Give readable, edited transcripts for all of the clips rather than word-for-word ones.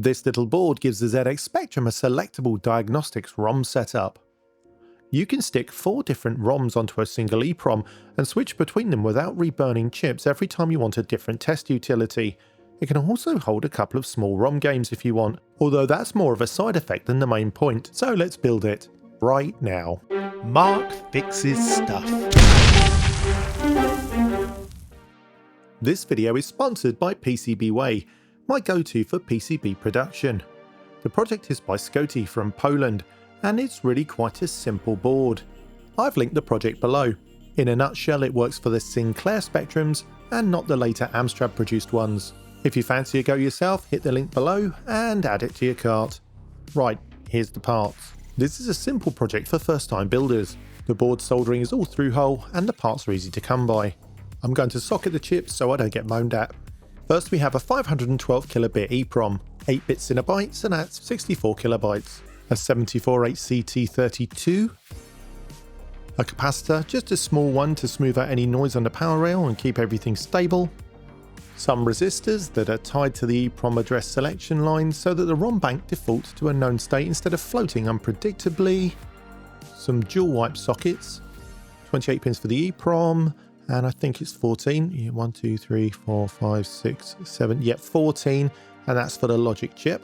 This little board gives the ZX Spectrum a selectable Diagnostics ROM setup. You can stick 4 different ROMs onto a single EPROM and switch between them without reburning chips every time you want a different test utility. It can also hold a couple of small ROM games if you want, although that's more of a side effect than the main point, so let's build it right now. Mark fixes stuff. This video is sponsored by PCBWay, my go-to for PCB production. The project is by Skoti from Poland, and it's really quite a simple board. I've linked the project below. In a nutshell, it works for the Sinclair Spectrums and not the later Amstrad produced ones. If you fancy a go yourself, hit the link below and add it to your cart. Right, here's the parts. This is a simple project for first-time builders. The board soldering is all through hole and the parts are easy to come by. I'm going to socket the chips so I don't get moaned at. First we have a 512 kilobit EPROM, 8-bit Cinebytes, and that's 64 kilobytes. A 74HCT32, a capacitor, just a small one to smooth out any noise on the power rail and keep everything stable, some resistors that are tied to the EPROM address selection line so that the ROM bank defaults to a known state instead of floating unpredictably, some dual wipe sockets, 28 pins for the EPROM, and I think it's 14, 1, 2, 3, 4, 5, 6, 7, yep, 14, and that's for the logic chip.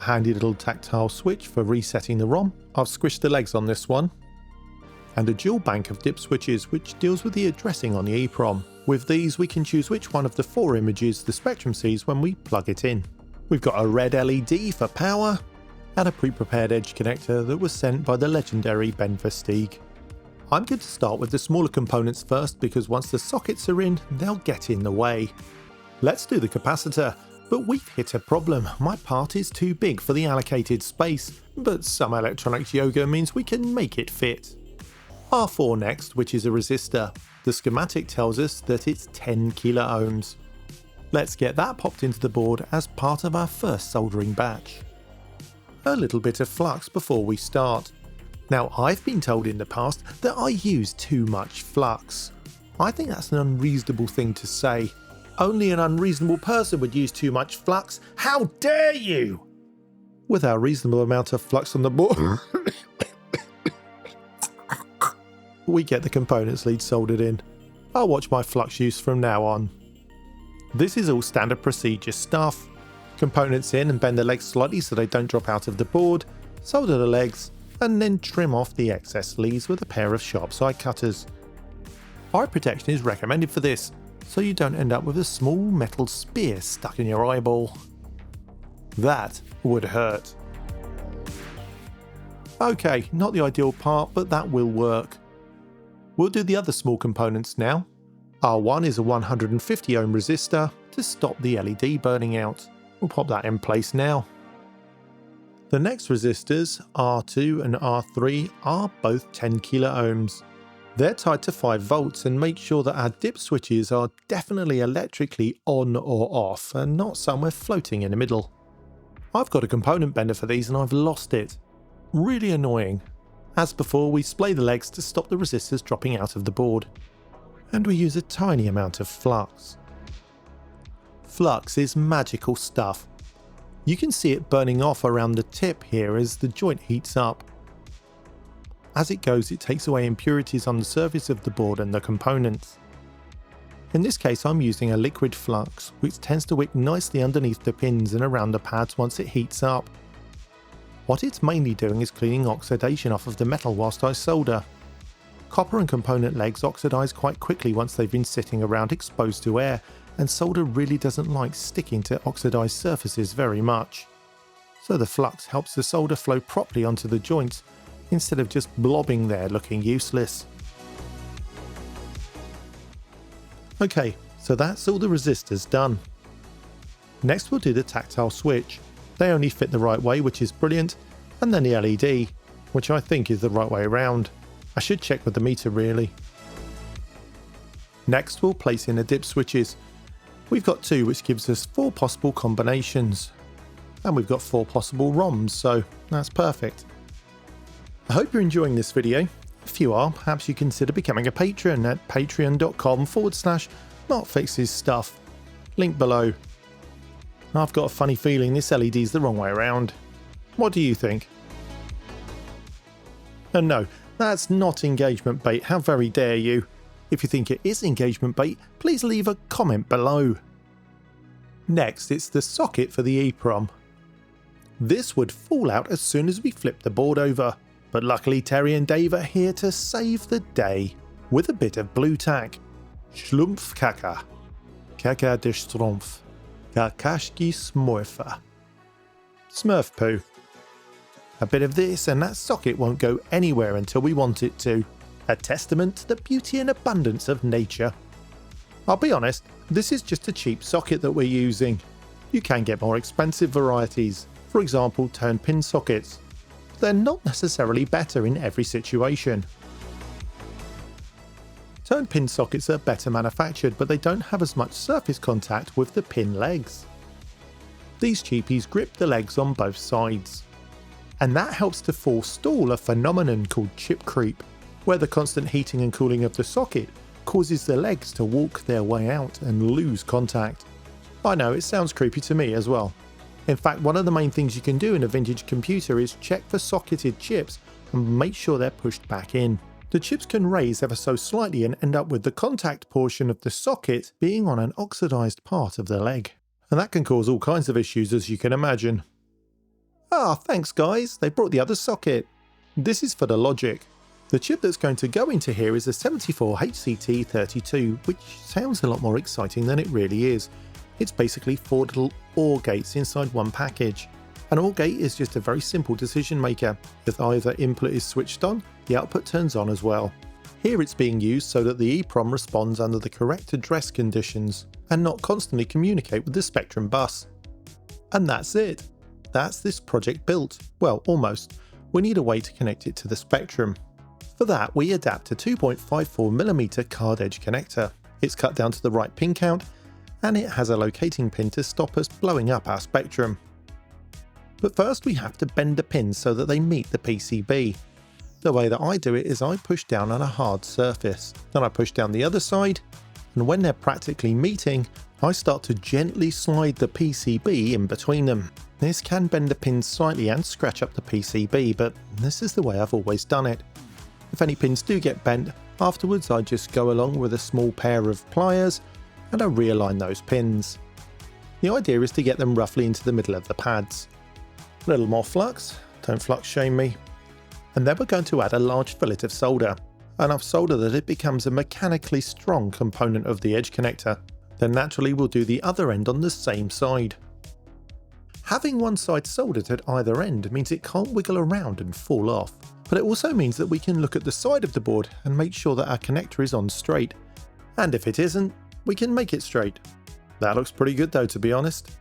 A handy little tactile switch for resetting the ROM. I've squished the legs on this one. And a dual bank of dip switches which deals with the addressing on the EPROM. With these we can choose which one of the 4 images the Spectrum sees when we plug it in. We've got a red LED for power, and a pre-prepared edge connector that was sent by the legendary Ben Versteeg. I'm going to start with the smaller components first because once the sockets are in, they'll get in the way. Let's do the capacitor. But we've hit a problem. My part is too big for the allocated space, but some electronics yoga means we can make it fit. R4 next, which is a resistor. The schematic tells us that it's 10 kilo ohms. Let's get that popped into the board as part of our first soldering batch. A little bit of flux before we start. Now, I've been told in the past that I use too much flux. I think that's an unreasonable thing to say. Only an unreasonable person would use too much flux. How dare you! With our reasonable amount of flux on the board, we get the components lead soldered in. I'll watch my flux use from now on. This is all standard procedure stuff. Components in and bend the legs slightly so they don't drop out of the board, solder the legs, and then trim off the excess leads with a pair of sharp side cutters. Eye protection is recommended for this, so you don't end up with a small metal spear stuck in your eyeball. That would hurt. Okay, not the ideal part, but that will work. We'll do the other small components now. R1 is a 150 ohm resistor to stop the LED burning out. We'll pop that in place now. The next resistors, R2 and R3, are both 10 kilo ohms. They're tied to 5 volts and make sure that our dip switches are definitely electrically on or off and not somewhere floating in the middle. I've got a component bender for these and I've lost it. Really annoying. As before, we splay the legs to stop the resistors dropping out of the board. And we use a tiny amount of flux. Flux is magical stuff. You can see it burning off around the tip here as the joint heats up. As it goes, it takes away impurities on the surface of the board and the components. In this case, I'm using a liquid flux, which tends to wick nicely underneath the pins and around the pads once it heats up. What it's mainly doing is cleaning oxidation off of the metal whilst I solder. Copper and component legs oxidize quite quickly once they've been sitting around exposed to air, and solder really doesn't like sticking to oxidized surfaces very much. So the flux helps the solder flow properly onto the joints, instead of just blobbing there looking useless. Okay, so that's all the resistors done. Next we'll do the tactile switch. They only fit the right way, which is brilliant, and then the LED, which I think is the right way around. I should check with the meter really. Next we'll place in the dip switches. We've got 2, which gives us 4 possible combinations. And we've got 4 possible ROMs, so that's perfect. I hope you're enjoying this video. If you are, perhaps you consider becoming a patron at patreon.com/markfixesstuff. Link below. I've got a funny feeling this LED's the wrong way around. What do you think? And no, that's not engagement bait, how very dare you. If you think it is engagement bait, please leave a comment below. Next, it's the socket for the EPROM. This would fall out as soon as we flip the board over, but luckily Terry and Dave are here to save the day with a bit of blue tack. Schlumpfkaka. Kaka de Strumpf. Kakashki Smurfa. Smurf poo. A bit of this and that socket won't go anywhere until we want it to. A testament to the beauty and abundance of nature. I'll be honest, this is just a cheap socket that we're using. You can get more expensive varieties, for example turn pin sockets. They're not necessarily better in every situation. Turn pin sockets are better manufactured, but they don't have as much surface contact with the pin legs. These cheapies grip the legs on both sides. And that helps to forestall a phenomenon called chip creep, where the constant heating and cooling of the socket causes the legs to walk their way out and lose contact. I know, it sounds creepy to me as well. In fact, one of the main things you can do in a vintage computer is check for socketed chips and make sure they're pushed back in. The chips can raise ever so slightly and end up with the contact portion of the socket being on an oxidized part of the leg. And that can cause all kinds of issues, as you can imagine. Ah, thanks guys, they brought the other socket. This is for the logic. The chip that's going to go into here is a 74HCT32, which sounds a lot more exciting than it really is. It's basically 4 little OR gates inside one package. An OR gate is just a very simple decision maker. If either input is switched on, the output turns on as well. Here it's being used so that the EPROM responds under the correct address conditions and not constantly communicate with the Spectrum bus. And that's it. That's this project built. Well, almost. We need a way to connect it to the Spectrum. For that, we adapt a 2.54mm card edge connector. It's cut down to the right pin count, and it has a locating pin to stop us blowing up our Spectrum. But first we have to bend the pins so that they meet the PCB. The way that I do it is I push down on a hard surface, then I push down the other side, and when they're practically meeting, I start to gently slide the PCB in between them. This can bend the pins slightly and scratch up the PCB, but this is the way I've always done it. If any pins do get bent, afterwards I just go along with a small pair of pliers and I realign those pins. The idea is to get them roughly into the middle of the pads. A little more flux, don't flux shame me. And then we're going to add a large fillet of solder, enough solder that it becomes a mechanically strong component of the edge connector. Then naturally we'll do the other end on the same side. Having one side soldered at either end means it can't wiggle around and fall off, but it also means that we can look at the side of the board and make sure that our connector is on straight. And if it isn't, we can make it straight. That looks pretty good though, to be honest.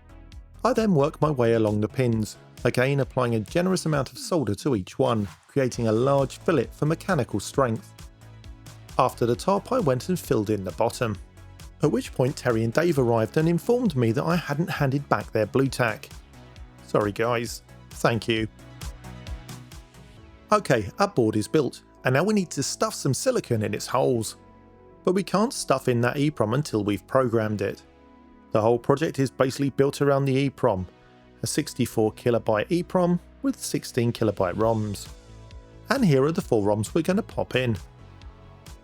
I then work my way along the pins, again applying a generous amount of solder to each one, creating a large fillet for mechanical strength. After the top, I went and filled in the bottom. At which point Terry and Dave arrived and informed me that I hadn't handed back their blue tack. Sorry guys, thank you. Okay, our board is built, and now we need to stuff some silicon in its holes. But we can't stuff in that EPROM until we've programmed it. The whole project is basically built around the EPROM, a 64KB EPROM with 16KB ROMs. And here are the 4 ROMs we're going to pop in.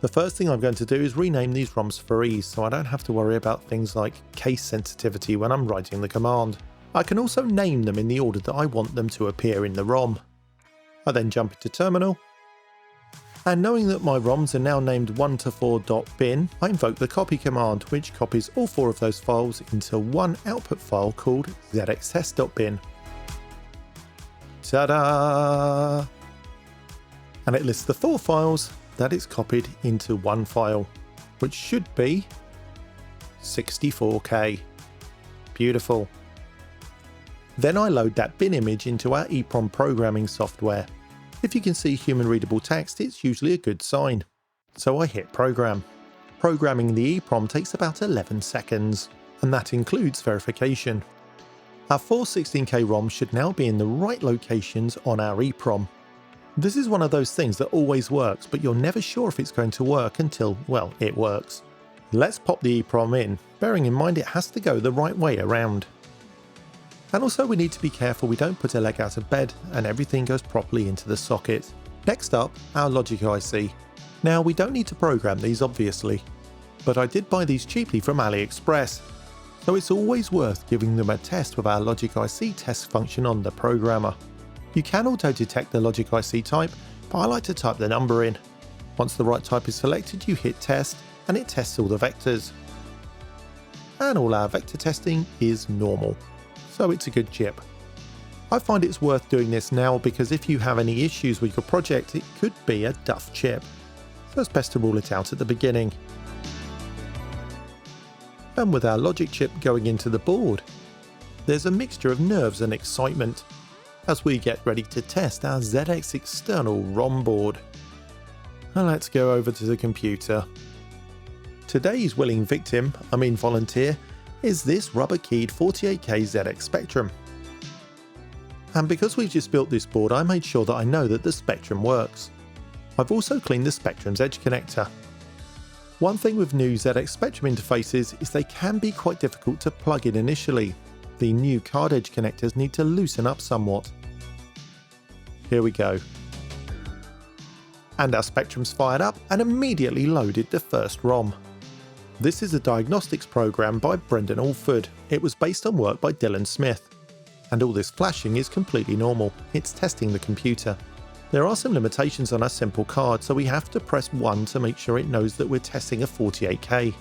The first thing I'm going to do is rename these ROMs for ease, so I don't have to worry about things like case sensitivity when I'm writing the command. I can also name them in the order that I want them to appear in the ROM. I then jump into terminal, and knowing that my ROMs are now named 1to4.bin, I invoke the copy command, which copies all 4 of those files into one output file called zxs.bin. Ta-da! And it lists the 4 files that it's copied into one file, which should be 64K. Beautiful. Then I load that bin image into our EPROM programming software. If you can see human readable text, it's usually a good sign. So I hit program. Programming the EPROM takes about 11 seconds, and that includes verification. Our 4 16K ROMs should now be in the right locations on our EPROM. This is one of those things that always works, but you're never sure if it's going to work until, well, it works. Let's pop the EPROM in, bearing in mind it has to go the right way around. And also we need to be careful we don't put a leg out of bed and everything goes properly into the socket. Next up, our logic IC. Now we don't need to program these obviously, but I did buy these cheaply from AliExpress, so it's always worth giving them a test with our logic IC test function on the programmer. You can auto-detect the logic IC type, but I like to type the number in. Once the right type is selected, you hit test and it tests all the vectors. And all our vector testing is normal, so it's a good chip. I find it's worth doing this now because if you have any issues with your project, it could be a duff chip, so it's best to rule it out at the beginning. And with our logic chip going into the board, there's a mixture of nerves and excitement as we get ready to test our ZX External ROM board. Now let's go over to the computer. Today's willing victim, volunteer, is this rubber-keyed 48K ZX Spectrum. And because we've just built this board, I made sure that I know that the Spectrum works. I've also cleaned the Spectrum's edge connector. One thing with new ZX Spectrum interfaces is they can be quite difficult to plug in initially. The new card edge connectors need to loosen up somewhat. Here we go. And our Spectrum's fired up and immediately loaded the first ROM. This is a diagnostics program by Brendan Alford. It was based on work by Dylan Smith. And all this flashing is completely normal. It's testing the computer. There are some limitations on our simple card, so we have to press 1 to make sure it knows that we're testing a 48K.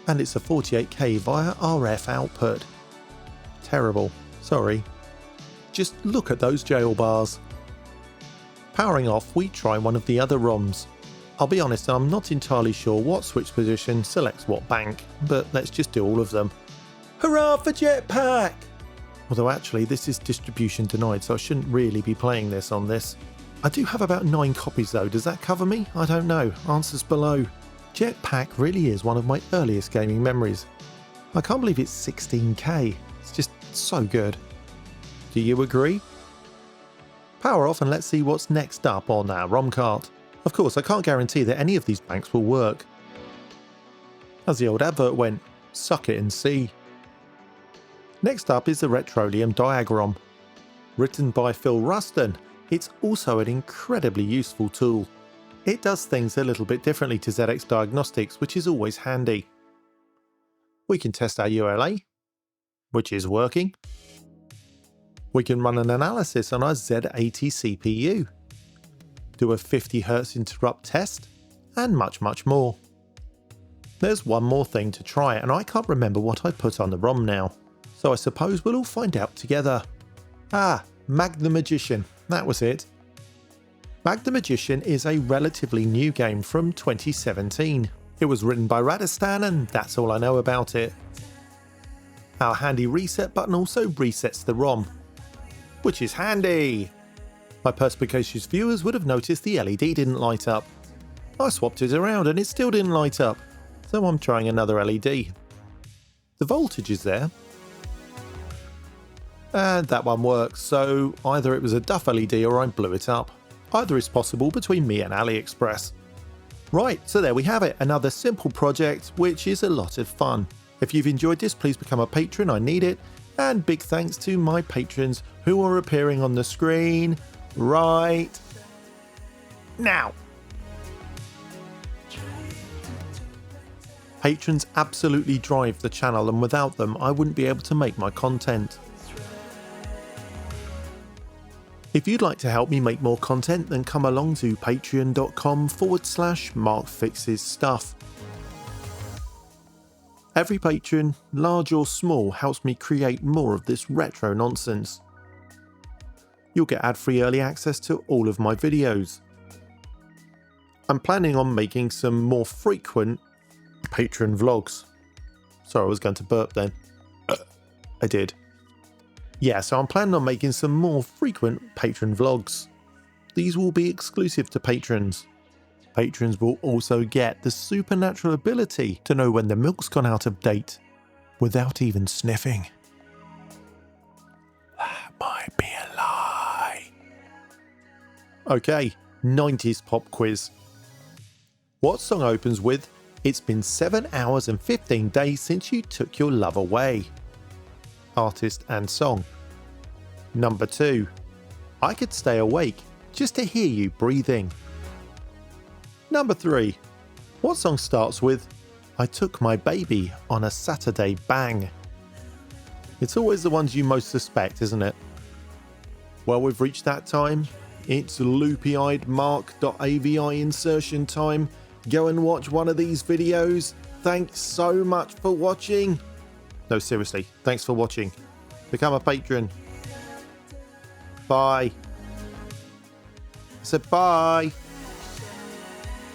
And it's a 48K via RF output. Terrible. Sorry. Just look at those jail bars. Powering off, we try one of the other ROMs. I'll be honest, I'm not entirely sure what switch position selects what bank, but let's just do all of them. Hurrah for Jetpac! Although actually this is distribution denied, so I shouldn't really be playing this on this. I do have about 9 copies though, does that cover me? I don't know, answers below. Jetpac really is one of my earliest gaming memories. I can't believe it's 16K, it's just so good. Do you agree? Power off and let's see what's next up on our ROM cart. Of course, I can't guarantee that any of these banks will work. As the old advert went, suck it and see. Next up is the Retroleum DiagROM. Written by Phil Ruston, it's also an incredibly useful tool. It does things a little bit differently to ZX Diagnostics, which is always handy. We can test our ULA, which is working. We can run an analysis on our Z80 CPU, do a 50Hz interrupt test, and much more. There's one more thing to try, and I can't remember what I put on the ROM now, so I suppose we'll all find out together. Mag the Magician, that was it. Mag the Magician is a relatively new game from 2017. It was written by Radastan, and that's all I know about it. Our handy reset button also resets the ROM, which is handy. My perspicacious viewers would have noticed the LED didn't light up. I swapped it around and it still didn't light up, so I'm trying another LED. The voltage is there. And that one works, so either it was a duff LED or I blew it up. Either is possible between me and AliExpress. Right, so there we have it, another simple project which is a lot of fun. If you've enjoyed this, please become a patron, I need it. And big thanks to my patrons who are appearing on the screen right now. Patrons absolutely drive the channel, and without them I wouldn't be able to make my content. If you'd like to help me make more content, then come along to patreon.com/MarkFixesStuff. Every patron, large or small, helps me create more of this retro nonsense. You'll get ad-free early access to all of my videos. I'm planning on making some more frequent patron vlogs. Sorry, I was going to burp then. I did. Yeah, so I'm planning on making some more frequent patron vlogs. These will be exclusive to patrons. Patrons will also get the supernatural ability to know when the milk's gone out of date without even sniffing. That might be a lie. Okay, 90s pop quiz. What song opens with, "It's been 7 hours and 15 days since you took your love away"? Artist and song. Number 2. I could stay awake just to hear you breathing. Number 3. What song starts with, I took my baby on a Saturday bang? It's always the ones you most suspect, isn't it? Well, we've reached that time. It's loopy-eyed mark.avi insertion time. Go and watch one of these videos. Thanks so much for watching. No, seriously, thanks for watching. Become a patron. Bye. I said bye.